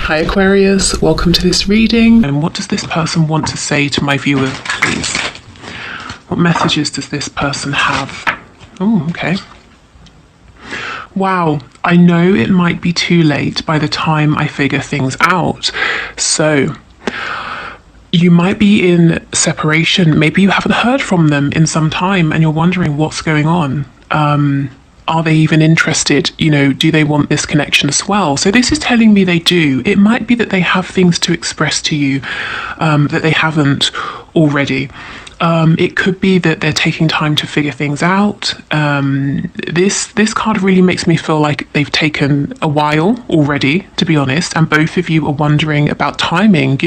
Hi Aquarius, welcome to this reading. And what does this person want to say to my viewer, please? What messages does this person have? Oh, okay. Wow, I know it might be too late by the time I figure things out. So, you might be in separation. Maybe you haven't heard from them in some time and you're wondering what's going on. Are they even interested? Do they want this connection as well? So this is telling me they do. It might be that they have things to express to you that they haven't already. It could be that they're taking time to figure things out. This card really makes me feel like they've taken a while already, to be honest, and both of you are wondering about timing.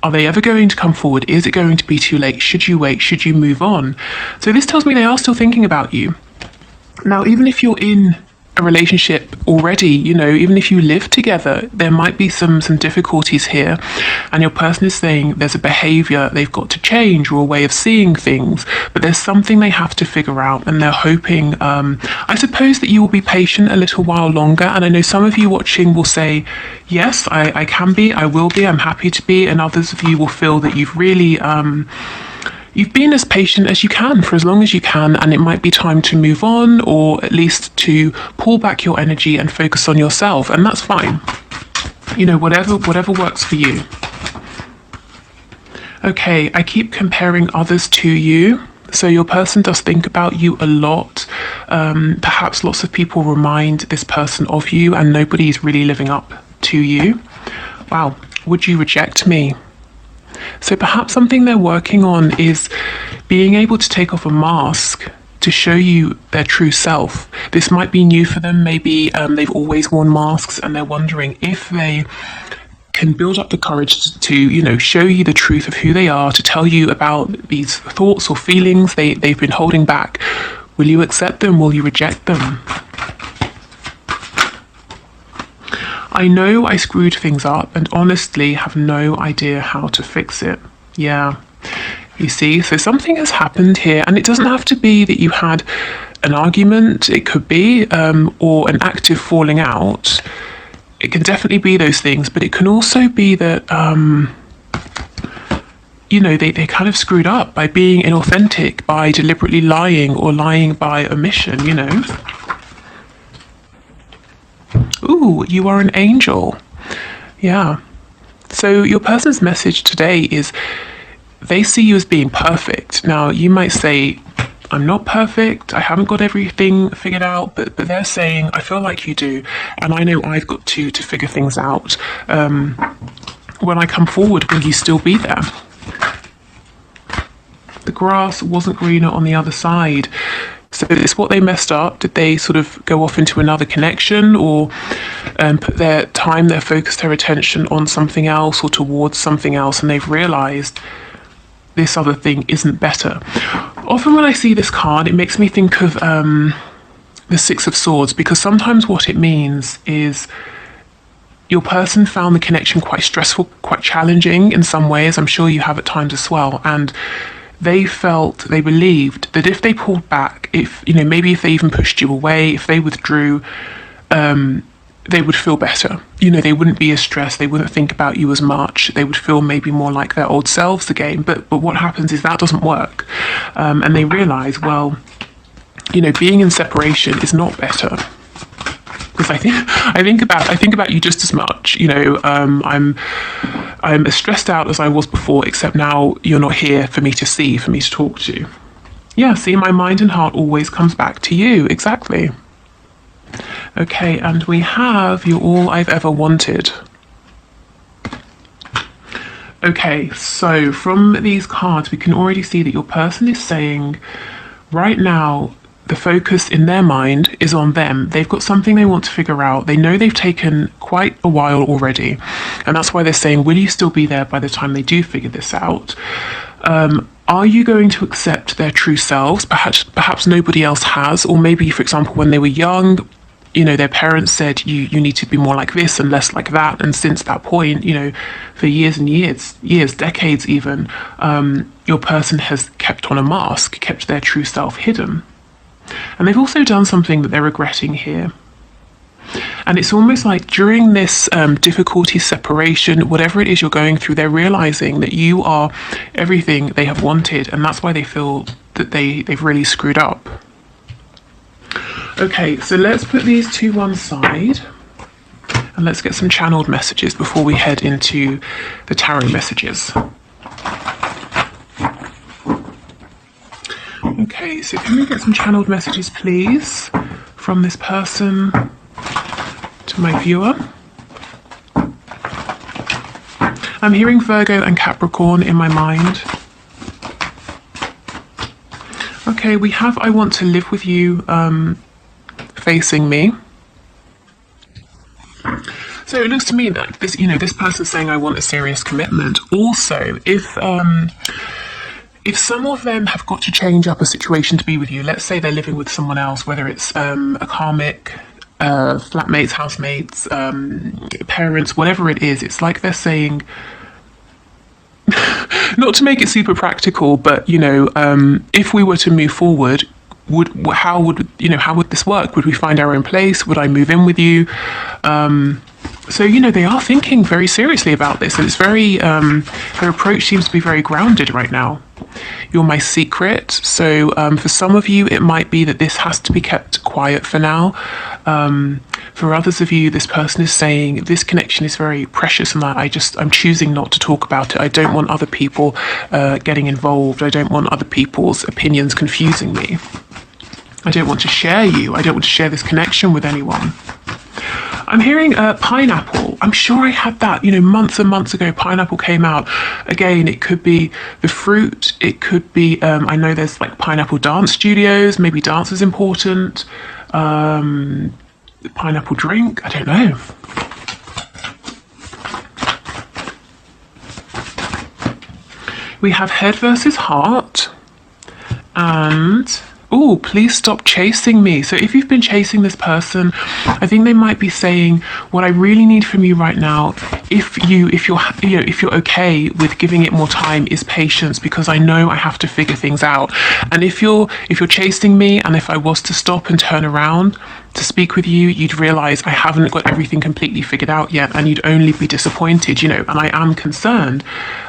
Are they ever going to come forward? Is it going to be too late? Should you wait? Should you move on? So this tells me they are still thinking about you. Now, even if you're in a relationship already, even if you live together, there might be some difficulties here, and your person is saying there's a behavior they've got to change or a way of seeing things, but there's something they have to figure out, and they're hoping, I suppose, that you will be patient a little while longer. And I know some of you watching will say, yes, I can be, I will be, I'm happy to be, and others of you will feel that you've really you've been as patient as you can for as long as you can, and it might be time to move on, or at least to pull back your energy and focus on yourself, and that's fine. Whatever works for you. Okay, I keep comparing others to you. So your person does think about you a lot. Perhaps lots of people remind this person of you, and nobody is really living up to you. Wow, would you reject me? So perhaps something they're working on is being able to take off a mask to show you their true self. This might be new for them. Maybe they've always worn masks and they're wondering if they can build up the courage to show you the truth of who they are, to tell you about these thoughts or feelings they've been holding back. Will you accept them? Will you reject them? I know I screwed things up and honestly have no idea how to fix it. Yeah, you see, so something has happened here, and it doesn't have to be that you had an argument. It could be, or an active falling out. It can definitely be those things, but it can also be that, they kind of screwed up by being inauthentic, by deliberately lying, or lying by omission, Ooh, you are an angel. Yeah. So your person's message today is they see you as being perfect. Now, you might say, I'm not perfect, I haven't got everything figured out, but they're saying, I feel like you do, and I know I've got to figure things out. When I come forward, will you still be there? The grass wasn't greener on the other side. So it's what they messed up. Did they sort of go off into another connection, or put their time, their focus, their attention on something else or towards something else, and they've realized this other thing isn't better? Often when I see this card, it makes me think of the Six of Swords, because sometimes what it means is your person found the connection quite stressful, quite challenging in some ways. I'm sure you have at times as well, and they believed that if they pulled back, maybe if they even pushed you away, if they withdrew, they would feel better. They wouldn't be as stressed, they wouldn't think about you as much, they would feel maybe more like their old selves again. But what happens is that doesn't work. And they realize, well, being in separation is not better. Because I think about you just as much. I'm as stressed out as I was before, except now you're not here for me to see, for me to talk to. Yeah, see, my mind and heart always comes back to you. Exactly. Okay, and we have You're All I've Ever Wanted. Okay, so from these cards, we can already see that your person is saying, right now, the focus in their mind is on them. They've got something they want to figure out. They know they've taken quite a while already. And that's why they're saying, will you still be there by the time they do figure this out? Are you going to accept their true selves? Perhaps nobody else has. Or maybe, for example, when they were young, their parents said, you need to be more like this and less like that. And since that point, for years and years, decades even, your person has kept on a mask, kept their true self hidden. And they've also done something that they're regretting here. And it's almost like during this difficulty, separation, whatever it is you're going through, they're realizing that you are everything they have wanted, and that's why they feel that they've really screwed up. Okay, so let's put these to one side and let's get some channeled messages before we head into the tarot messages. Okay, so can we get some channeled messages, please, from this person to my viewer? I'm hearing Virgo and Capricorn in my mind. Okay, we have I want to live with you facing me. So it looks to me that this, this person's saying I want a serious commitment. Also, if some of them have got to change up a situation to be with you, let's say they're living with someone else, whether it's a karmic, flatmates, housemates, parents, whatever it is, it's like they're saying, not to make it super practical, but if we were to move forward, how would this work? Would we find our own place? Would I move in with you? So they are thinking very seriously about this, and it's very their approach seems to be very grounded right now. You're my secret. So for some of you, it might be that this has to be kept quiet for now. For others of you, this person is saying this connection is very precious and that I'm choosing not to talk about it. I don't want other people getting involved. I don't want other people's opinions confusing me. I don't want to share you. I don't want to share this connection with anyone. I'm hearing pineapple. I'm sure I had that, months and months ago. Pineapple came out. Again, it could be the fruit. It could be, I know there's like pineapple dance studios. Maybe dance is important. Pineapple drink. I don't know. We have head versus heart. And oh, please stop chasing me. So if you've been chasing this person, I think they might be saying, what I really need from you right now, if you're okay with giving it more time, is patience, because I know I have to figure things out. And if you're chasing me, and if I was to stop and turn around to speak with you, you'd realize I haven't got everything completely figured out yet, and you'd only be disappointed, and I am concerned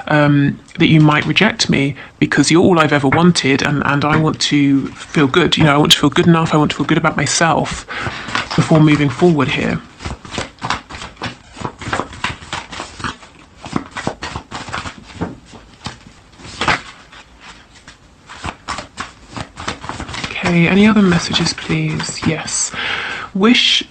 that you might reject me because you're all I've ever wanted, and I want to feel good. I want to feel good enough. I want to feel good about myself before moving forward here. Okay, any other messages, please? Yes. Wish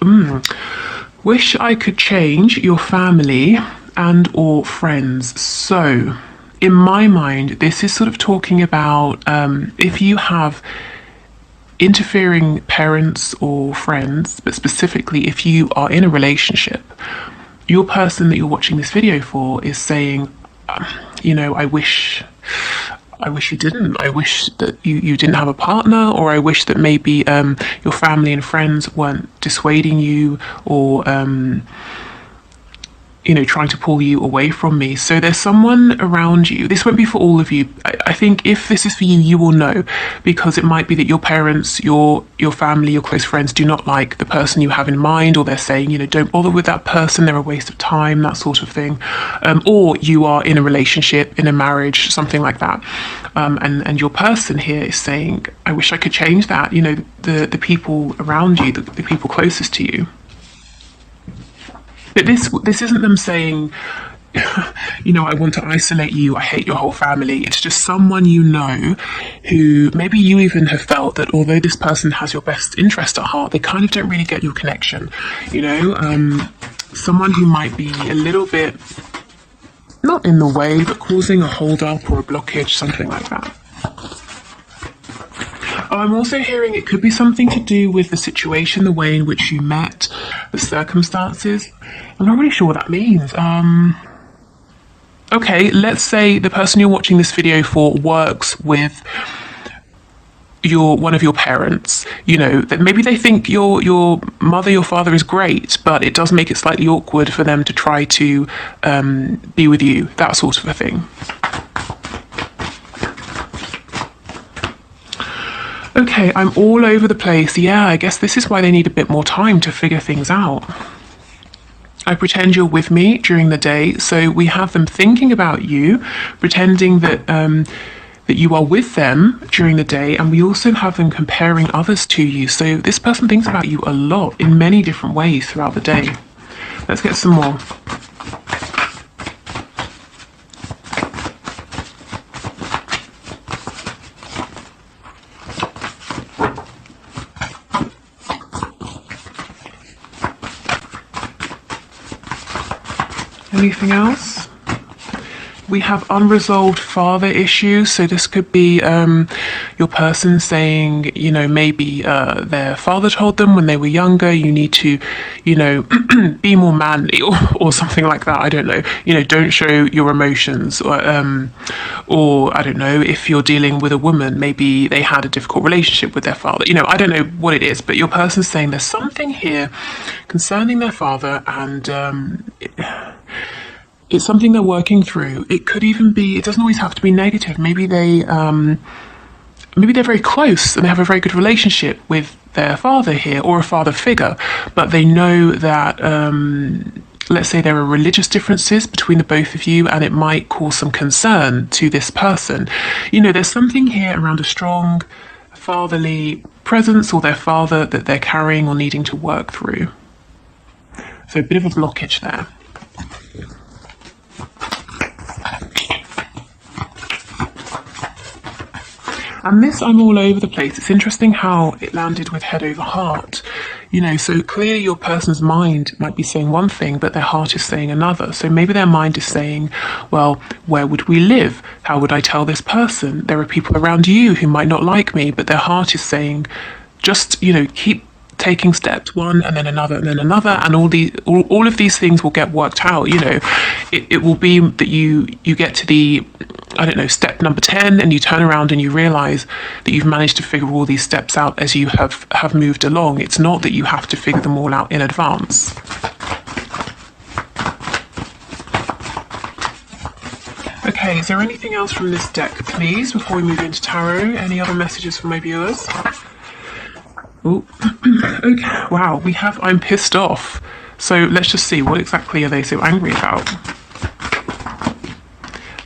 I could change your family and or friends. So in my mind, this is sort of talking about if you have interfering parents or friends, but specifically if you are in a relationship, your person that you're watching this video for is saying, I wish you didn't. I wish that you didn't have a partner, or I wish that maybe your family and friends weren't dissuading you, or trying to pull you away from me. So there's someone around you. This won't be for all of you. I think if this is for you, you will know, because it might be that your parents, your family, your close friends do not like the person you have in mind, or they're saying, don't bother with that person, they're a waste of time, that sort of thing. Or you are in a relationship, in a marriage, something like that. And your person here is saying, I wish I could change that. The people around you, the people closest to you. But this isn't them saying, I want to isolate you, I hate your whole family. It's just someone who maybe you even have felt that although this person has your best interest at heart, they kind of don't really get your connection. Someone who might be a little bit, not in the way, but causing a hold up or a blockage, something like that. I'm also hearing it could be something to do with the situation, the way in which you met, the circumstances. I'm not really sure what that means. Okay, let's say the person you're watching this video for works with one of your parents. That maybe they think your mother, your father is great, but it does make it slightly awkward for them to try to be with you, that sort of a thing. Okay, I'm all over the place. Yeah, I guess this is why they need a bit more time to figure things out. I pretend you're with me during the day, so we have them thinking about you, pretending that that you are with them during the day, and we also have them comparing others to you. So this person thinks about you a lot in many different ways throughout the day. Let's get some more. Anything else? We have unresolved father issues. So this could be your person saying, you know, maybe their father told them when they were younger, you need to, you know, be more manly, or something like that. I don't know. You know, don't show your emotions, or I don't know, if you're dealing with a woman, maybe they had a difficult relationship with their father. You know, I don't know what it is, but your person's saying there's something here concerning their father, and it's something they're working through. It could even be, it doesn't always have to be negative. Maybe they're very close and they have a very good relationship with their father here, or a father figure, but they know that, let's say there are religious differences between the both of you, and it might cause some concern to this person. You know, there's something here around a strong fatherly presence, or their father that they're carrying or needing to work through. So a bit of a blockage there. And this, I'm all over the place. It's interesting how it landed with head over heart. You know, so clearly your person's mind might be saying one thing, but their heart is saying another. So maybe their mind is saying, well, where would we live? How would I tell this person? There are people around you who might not like me, but their heart is saying, just, you know, keep taking steps, one and then another and then another, and all of these things will get worked out. You know, it will be that you get to the, I don't know, step number 10, and you turn around and you realize that you've managed to figure all these steps out as you have moved along. It's not that you have to figure them all out in advance. Okay, is there anything else from this deck, please, before we move into tarot? Any other messages for my viewers? Oh, okay, wow, we have I'm pissed off. So let's just see, what exactly are they so angry about?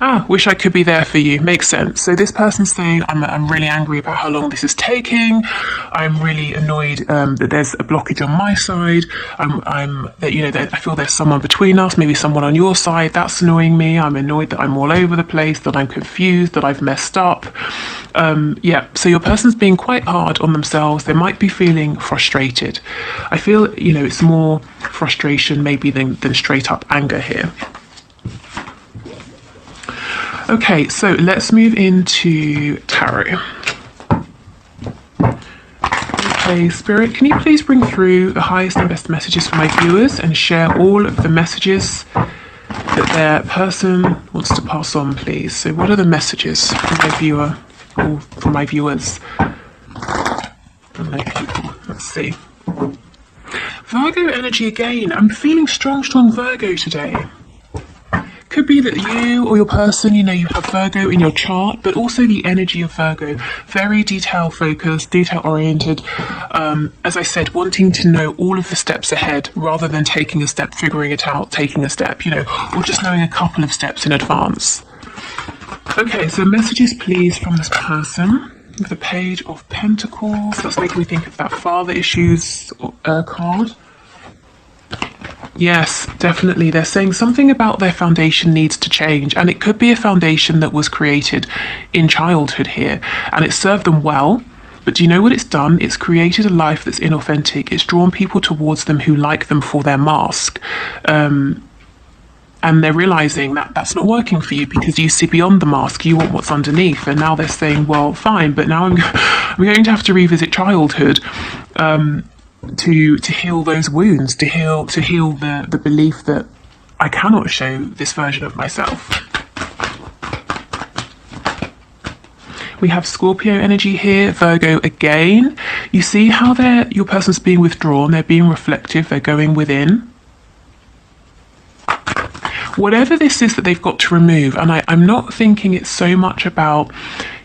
Ah, wish I could be there for you. Makes sense. So this person's saying, I'm really angry about how long this is taking. I'm really annoyed that there's a blockage on my side. That I feel there's someone between us, maybe someone on your side. That's annoying me. I'm annoyed that I'm all over the place, that I'm confused, that I've messed up. Yeah, so your person's being quite hard on themselves. They might be feeling frustrated. I feel, you know, it's more frustration maybe than straight up anger here. Okay, so let's move into tarot. Okay, Spirit, can you please bring through the highest and best messages for my viewers and share all of the messages that their person wants to pass on, please? So what are the messages for my viewer, or for my viewers? For my people. Let's see. Virgo energy again. I'm feeling strong Virgo today. Could be that you or your person, you know, you have Virgo in your chart, but also the energy of Virgo, very detail focused, detail oriented. As I said, wanting to know all of the steps ahead rather than taking a step, figuring it out, taking a step, you know, or just knowing a couple of steps in advance. Okay, so messages please from this person. With the Page of Pentacles, that's making me think of that father issues card. Yes, definitely. They're saying something about their foundation needs to change, and it could be a foundation that was created in childhood here, and it served them well. But do you know what it's done? It's created a life that's inauthentic. It's drawn people towards them who like them for their mask. And they're realizing that that's not working for you because you see beyond the mask, you want what's underneath. And now they're saying, well, fine, but now I'm going to have to revisit childhood. To heal those wounds, to heal the belief that I cannot show this version of myself. We have Scorpio energy here, Virgo again. You see how your person's being withdrawn, they're being reflective, they're going within. Whatever this is that they've got to remove, and I'm not thinking it's so much about,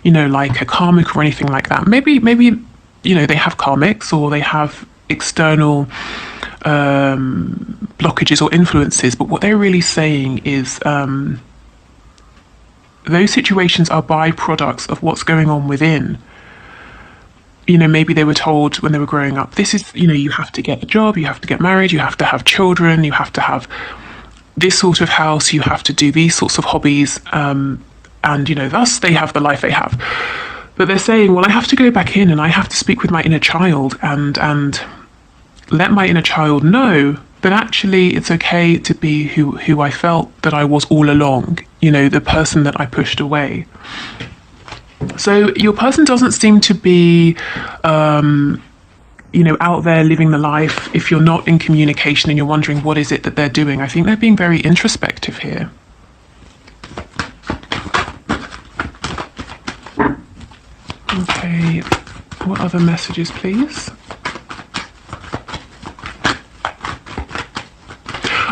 like a karmic or anything like that. Maybe they have karmics or they have external blockages or influences, but what they're really saying is those situations are byproducts of what's going on within. Maybe they were told when they were growing up, this is, you have to get a job, you have to get married, you have to have children, you have to have this sort of house, you have to do these sorts of hobbies, and thus they have the life they have. But they're saying, well, I have to go back in and I have to speak with my inner child and let my inner child know that actually it's okay to be who I felt that I was all along, the person that I pushed away. So your person doesn't seem to be, out there living the life. If you're not in communication and you're wondering what is it that they're doing, I think they're being very introspective here. Okay, what other messages, please?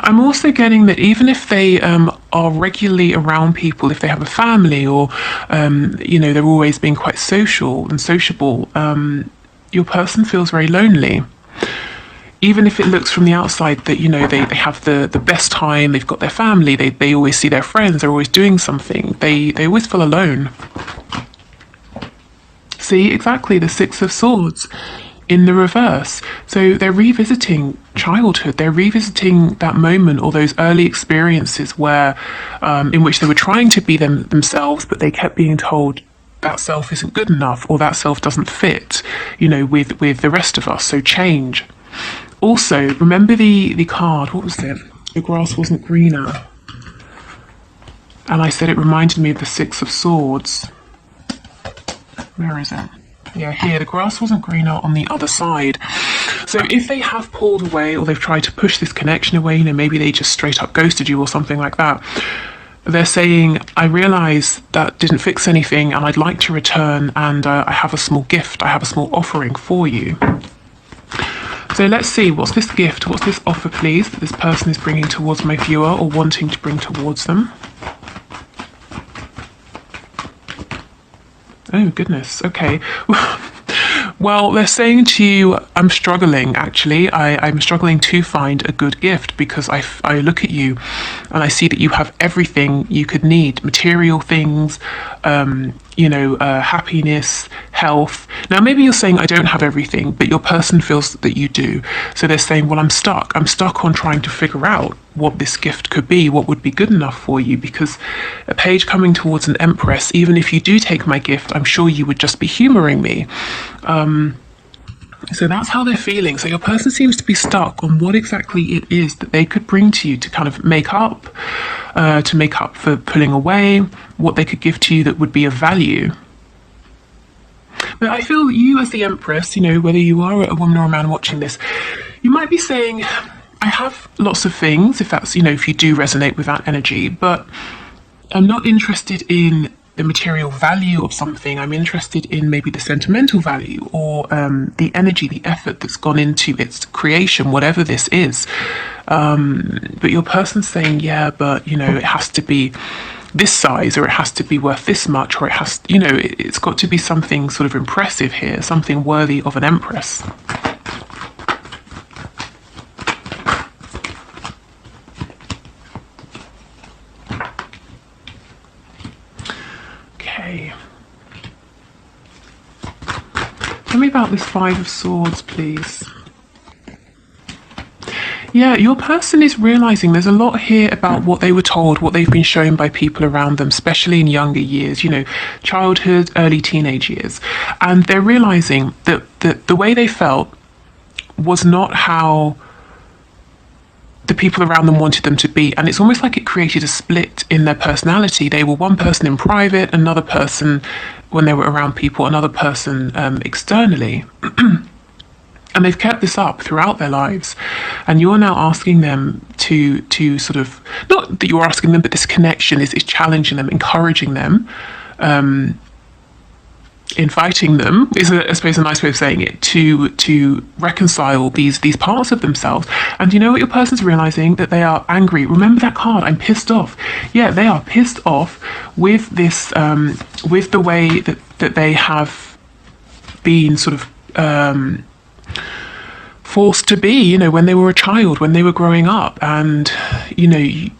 I'm also getting that even if they are regularly around people, if they have a family or, they're always being quite social and sociable, your person feels very lonely. Even if it looks from the outside that, they have the best time, they've got their family, they always see their friends, they're always doing something, they always feel alone. See, exactly, the Six of Swords in the reverse. So they're revisiting childhood, they're revisiting that moment or those early experiences where in which they were trying to be themselves, but they kept being told that self isn't good enough or that self doesn't fit, with the rest of us, so change. Also, remember the card, what was it? The grass wasn't greener. And I said it reminded me of the Six of Swords. Where is it? Yeah, here, the grass wasn't greener on the other side. So if they have pulled away or they've tried to push this connection away, maybe they just straight up ghosted you or something like that, they're saying, I realise that didn't fix anything and I'd like to return, and I have a small gift, I have a small offering for you. So let's see, what's this gift, what's this offer, please, that this person is bringing towards my viewer or wanting to bring towards them? Oh, goodness. Okay. Well, they're saying to you, I'm struggling, actually. I'm struggling to find a good gift because I look at you and I see that you have everything you could need. Material things, happiness, health. Now, maybe you're saying, I don't have everything, but your person feels that you do. So they're saying, well, I'm stuck. I'm stuck on trying to figure out what this gift could be, what would be good enough for you, because a page coming towards an Empress, even if you do take my gift, I'm sure you would just be humouring me. So that's how they're feeling. So your person seems to be stuck on what exactly it is that they could bring to you to kind of make up for pulling away, what they could give to you that would be of value. But I feel you as the Empress, whether you are a woman or a man watching this, you might be saying, I have lots of things, if that's, if you do resonate with that energy, but I'm not interested in the material value of something. I'm interested in maybe the sentimental value or the energy, the effort that's gone into its creation, whatever this is. But your person's saying, yeah, but, it has to be this size, or it has to be worth this much, or it has, it's got to be something sort of impressive here, something worthy of an Empress. Okay. Tell me about this Five of Swords, please. Yeah, your person is realising there's a lot here about what they were told, what they've been shown by people around them, especially in younger years, childhood, early teenage years. And they're realising that the way they felt was not how the people around them wanted them to be. And it's almost like it created a split in their personality. They were one person in private, another person when they were around people, another person externally. And they've kept this up throughout their lives. And you're now asking them to sort of, not that you're asking them, but this connection is challenging them, encouraging them in fighting them is, I suppose, a nice way of saying it, to reconcile these parts of themselves. And you know what your person's realizing? That they are angry. Remember that card, I'm pissed off. Yeah, they are pissed off with this, with the way that they have been sort of forced to be, you know, when they were a child, when they were growing up. And, you know,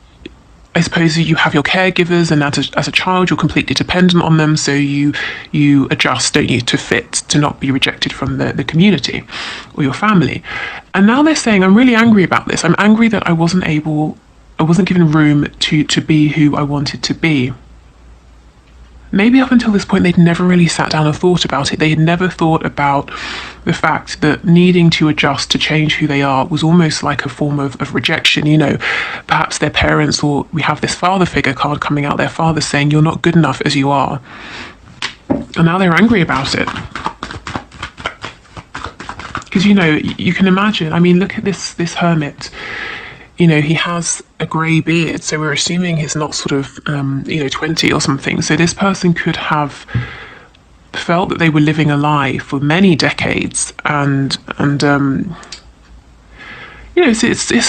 I suppose you have your caregivers, and as a child, you're completely dependent on them. So you adjust, don't you, to fit, to not be rejected from the community or your family. And now they're saying, I'm really angry about this. I'm angry that I wasn't given room to be who I wanted to be. Maybe up until this point, they'd never really sat down and thought about it. They had never thought about the fact that needing to adjust to change who they are was almost like a form of rejection. You know, perhaps their parents, or we have this father figure card coming out, their father saying, you're not good enough as you are. And now they're angry about it. Because, you know, you can imagine, I mean, look at this hermit. You know, he has a grey beard, so we're assuming he's not sort of, 20 or something. So this person could have felt that they were living a lie for many decades, and it's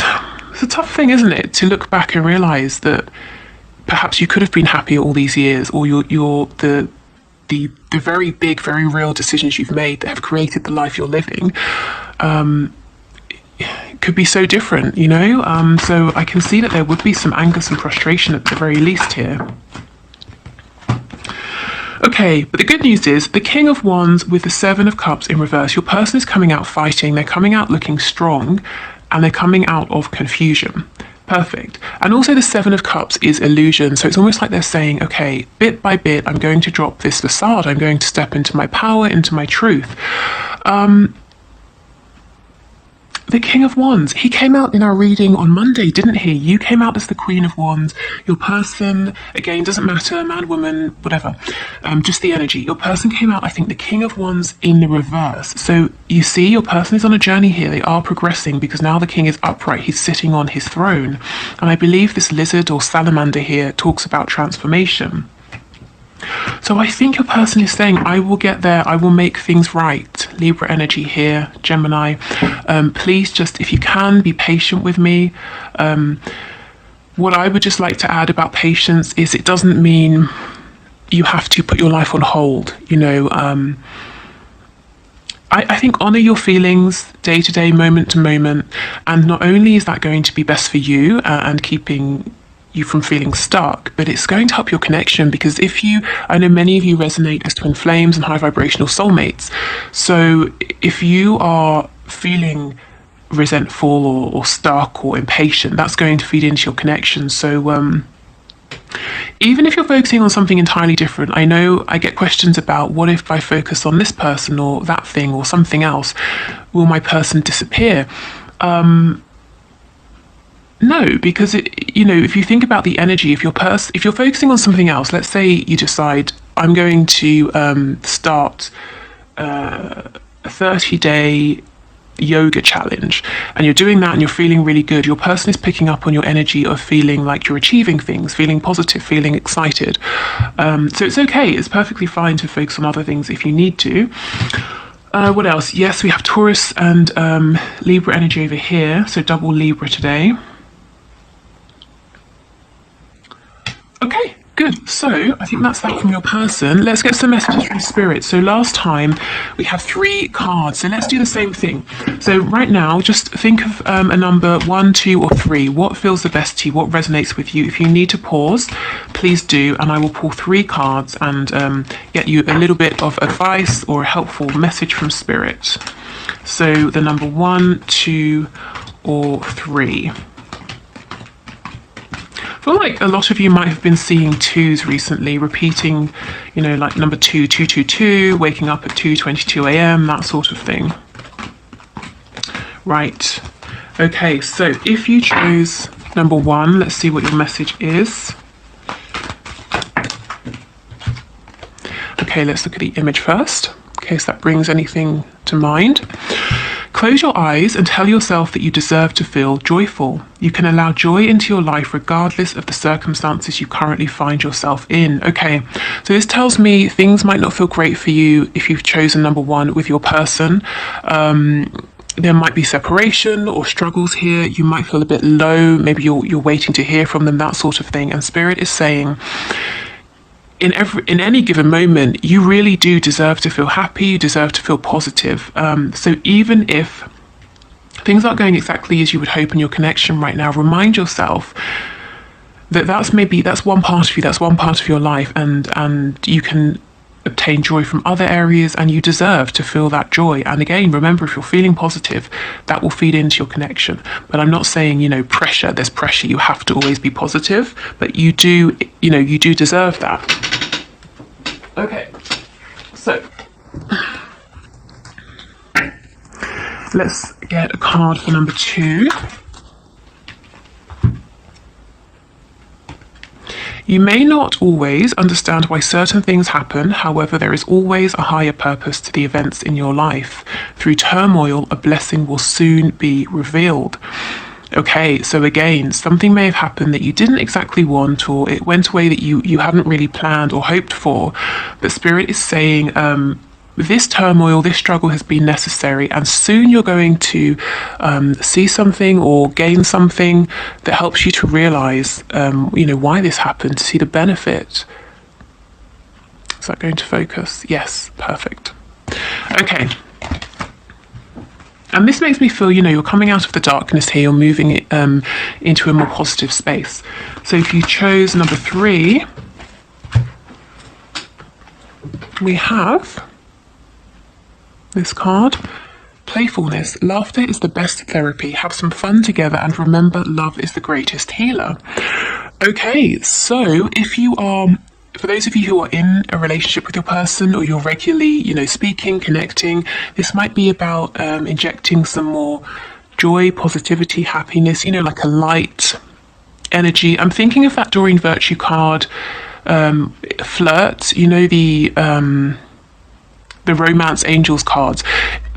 a tough thing, isn't it, to look back and realise that perhaps you could have been happy all these years, or the very big, very real decisions you've made that have created the life you're living. Could be so different, you know. So I can see that there would be some anger, some frustration at the very least here. Okay, but the good news is the King of Wands with the Seven of Cups in reverse. Your person is coming out fighting. They're coming out looking strong, and they're coming out of confusion. Perfect. And also the Seven of Cups is illusion. So it's almost like they're saying, okay, bit by bit, I'm going to drop this facade. I'm going to step into my power, into my truth. The King of Wands, he came out in our reading on Monday, didn't he? You came out as the Queen of Wands. Your person, again, doesn't matter, man, woman, whatever, just the energy. Your person came out, I think, the King of Wands in the reverse. So you see, your person is on a journey here. They are progressing because now the King is upright. He's sitting on his throne. And I believe this lizard or salamander here talks about transformation. So I think your person is saying, I will get there, I will make things right. Libra energy here, Gemini. Please just, if you can, be patient with me. What I would just like to add about patience is it doesn't mean you have to put your life on hold. You know, I think honour your feelings day to day, moment to moment. And not only is that going to be best for you and keeping you from feeling stuck, but it's going to help your connection, because I know many of you resonate as twin flames and high vibrational soulmates. So if you are feeling resentful or stuck or impatient, that's going to feed into your connection. So even if you're focusing on something entirely different, I know I get questions about, what if I focus on this person or that thing or something else? Will my person disappear? No, because if you think about the energy, if you're focusing on something else, let's say you decide, I'm going to start a 30-day yoga challenge, and you're doing that and you're feeling really good, your person is picking up on your energy of feeling like you're achieving things, feeling positive, feeling excited. So it's okay, it's perfectly fine to focus on other things if you need to. What else? Yes, we have Taurus and Libra energy over here, so double Libra today. Okay, good. So I think that's that from your person. Let's get some messages from Spirit. So last time we have 3 cards, so let's do the same thing. So right now, just think of a number 1, 2 or 3. What feels the best to you? What resonates with you? If you need to pause, please do, and I will pull 3 cards and get you a little bit of advice or a helpful message from Spirit. So the number 1, 2 or 3. I feel like a lot of you might have been seeing 2s recently, repeating, like number 2, 222, waking up at 2:22 a.m., that sort of thing. Right. Okay, so if you chose number 1, let's see what your message is. Okay, let's look at the image first, in case that brings anything to mind. Close your eyes and tell yourself that you deserve to feel joyful. You can allow joy into your life regardless of the circumstances you currently find yourself in. Okay, so this tells me things might not feel great for you if you've chosen number one with your person. There might be separation or struggles here. You might feel a bit low. Maybe you're waiting to hear from them, that sort of thing. And Spirit is saying, in any given moment, you really do deserve to feel happy. You deserve to feel positive. So even if things aren't going exactly as you would hope in your connection right now, remind yourself that that's one part of you, that's one part of your life, and you can obtain joy from other areas, and you deserve to feel that joy. And again, remember, if you're feeling positive, that will feed into your connection. But I'm not saying, pressure, there's pressure, you have to always be positive, but you do deserve that. Okay, so let's get a card for number 2. You may not always understand why certain things happen. However, there is always a higher purpose to the events in your life. Through turmoil, a blessing will soon be revealed. Okay, so again, something may have happened that you didn't exactly want, or it went away that you hadn't really planned or hoped for. But Spirit is saying, this turmoil, this struggle has been necessary, and soon you're going to see something or gain something that helps you to realize, why this happened, to see the benefit. Is that going to focus? Yes, perfect. Okay. And this makes me feel, you're coming out of the darkness here, you're moving into a more positive space. So if you chose number 3, we have this card. Playfulness. Laughter is the best therapy. Have some fun together, and remember, love is the greatest healer. Okay, so if you are, for those of you who are in a relationship with your person, or you're regularly, speaking, connecting, this might be about injecting some more joy, positivity, happiness, like a light energy. I'm thinking of that Doreen Virtue card, flirt, the romance angels cards,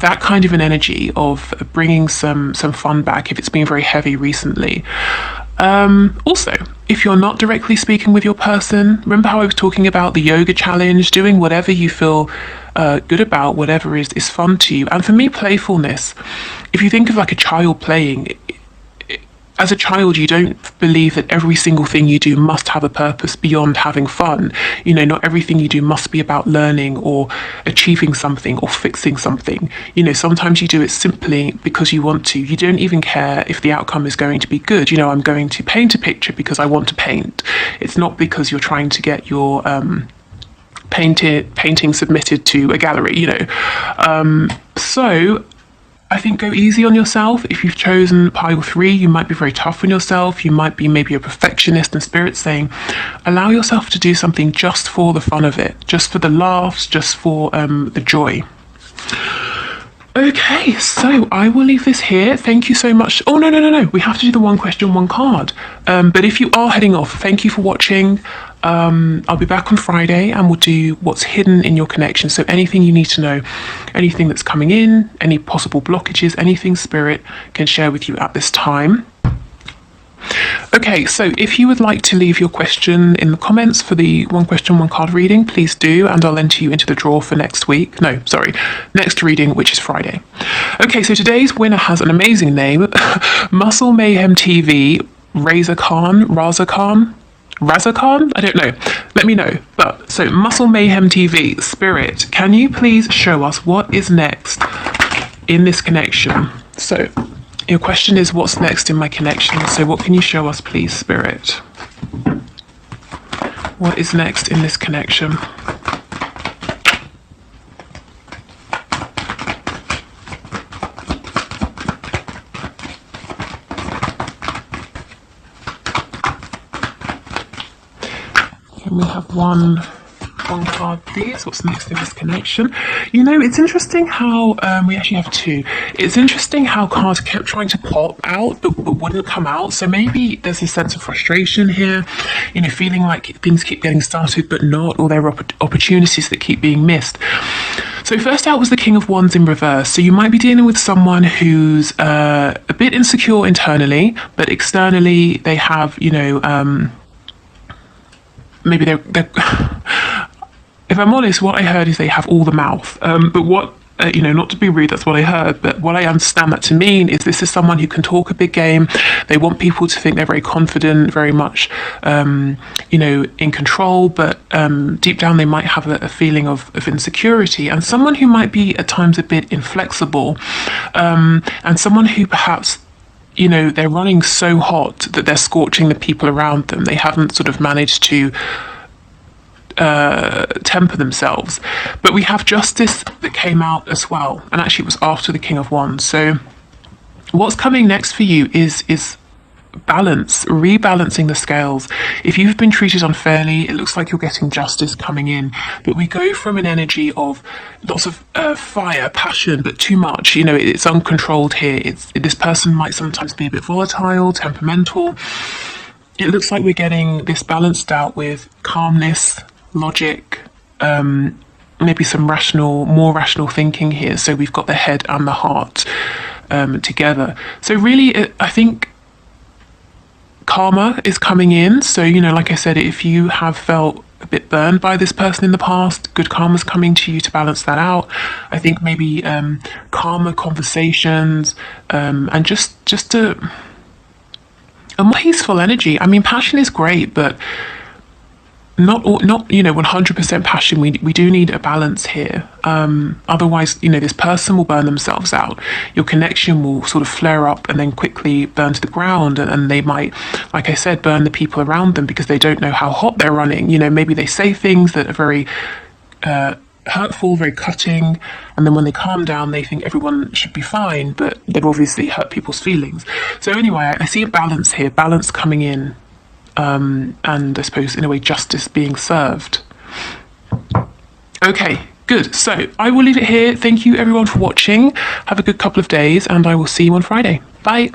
that kind of an energy of bringing some fun back if it's been very heavy recently. Also, if you're not directly speaking with your person, remember how I was talking about the yoga challenge, doing whatever you feel good about, whatever is fun to you. And for me, playfulness, if you think of like a child playing, as a child, you don't believe that every single thing you do must have a purpose beyond having fun. Not everything you do must be about learning or achieving something or fixing something. Sometimes you do it simply because you want to. You don't even care if the outcome is going to be good. I'm going to paint a picture because I want to paint. It's not because you're trying to get your painting submitted to a gallery, So I think go easy on yourself. If you've chosen pile 3, you might be very tough on yourself. You might be maybe a perfectionist, and Spirit's saying, allow yourself to do something just for the fun of it, just for the laughs, just for the joy. Okay, so I will leave this here. Thank you so much. Oh, no. We have to do the one question, one card. But if you are heading off, thank you for watching. I'll be back on Friday, and we'll do what's hidden in your connection. So anything you need to know, anything that's coming in, any possible blockages, anything Spirit can share with you at this time. Okay, so if you would like to leave your question in the comments for the one question, one card reading, please do, and I'll enter you into the draw for next reading, which is Friday. Okay, so today's winner has an amazing name, Muscle Mayhem TV, Raza Khan, I don't know. Let me know. But so Muscle Mayhem TV, Spirit, can you please show us what is next in this connection? So your question is, what's next in my connection? So what can you show us, please, Spirit? What is next in this connection? Can we have one card, please? What's next in this connection? It's interesting how we actually have 2. It's interesting how cards kept trying to pop out but wouldn't come out. So maybe there's a sense of frustration here, feeling like things keep getting started but not, or there are opportunities that keep being missed. So first out was the King of Wands in reverse. So you might be dealing with someone who's a bit insecure internally, but externally they have, maybe they're if I'm honest, what I heard is they have all the mouth. But what, not to be rude, that's what I heard, but what I understand that to mean is this is someone who can talk a big game. They want people to think they're very confident, very much, in control, but deep down they might have a feeling of insecurity, and someone who might be at times a bit inflexible, and someone who perhaps, they're running so hot that they're scorching the people around them. They haven't sort of managed to temper themselves. But we have Justice that came out as well, and actually it was after the King of Wands. So what's coming next for you is balance, rebalancing the scales. If you've been treated unfairly, it looks like you're getting justice coming in. But we go from an energy of lots of fire, passion, but too much. It's uncontrolled here. This person might sometimes be a bit volatile, temperamental. It looks like we're getting this balanced out with calmness, logic, maybe some more rational thinking here. So we've got the head and the heart together. So really, I think karma is coming in. So, like I said, if you have felt a bit burned by this person in the past, good karma's coming to you to balance that out. I think maybe karma conversations, and just a more peaceful energy. I mean, passion is great, but not 100% passion. We do need a balance here. Otherwise, this person will burn themselves out. Your connection will sort of flare up and then quickly burn to the ground, and they might, like I said, burn the people around them because they don't know how hot they're running. Maybe they say things that are very hurtful, very cutting, and then when they calm down they think everyone should be fine, but they've obviously hurt people's feelings. So anyway, I see a balance here, balance coming in, and I suppose in a way justice being served. Okay, good. So I will leave it here. Thank you everyone for watching. Have a good couple of days, and I will see you on Friday. Bye.